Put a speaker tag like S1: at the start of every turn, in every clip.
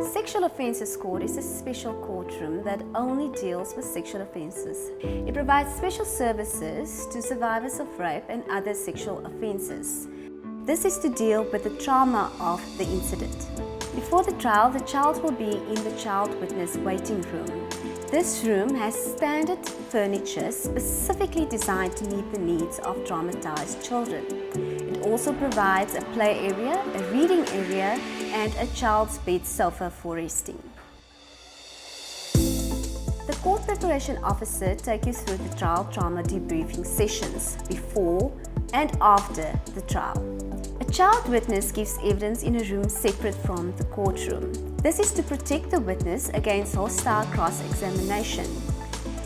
S1: Sexual Offences Court is a special courtroom that only deals with sexual offences. It provides special services to survivors of rape and other sexual offences. This is to deal with the trauma of the incident. Before the trial, the child will be in the child witness waiting room. This room has standard furniture specifically designed to meet the needs of traumatized children. It also provides a play area, a reading area, and a child's bed sofa for resting. The court preparation officer takes you through the trial trauma debriefing sessions before and after the trial. A child witness gives evidence in a room separate from the courtroom. This is to protect the witness against hostile cross-examination.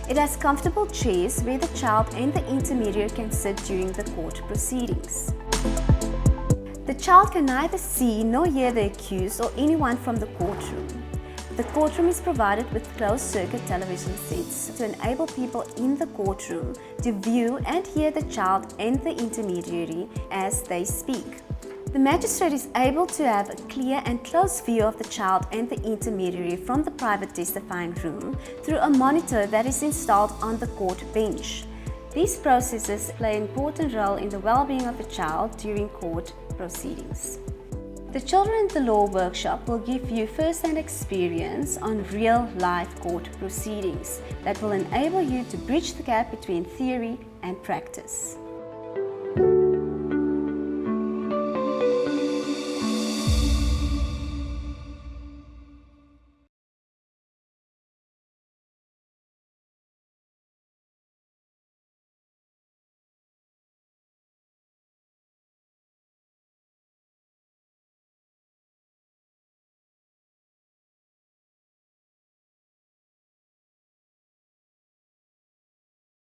S1: It has comfortable chairs where the child and the intermediary can sit during the court proceedings. The child can neither see nor hear the accused or anyone from the courtroom. The courtroom is provided with closed-circuit television sets to enable people in the courtroom to view and hear the child and the intermediary as they speak. The magistrate is able to have a clear and close view of the child and the intermediary from the private testifying room through a monitor that is installed on the court bench. These processes play an important role in the well-being of the child during court proceedings. The Children in the Law workshop will give you first-hand experience on real-life court proceedings that will enable you to bridge the gap between theory and practice.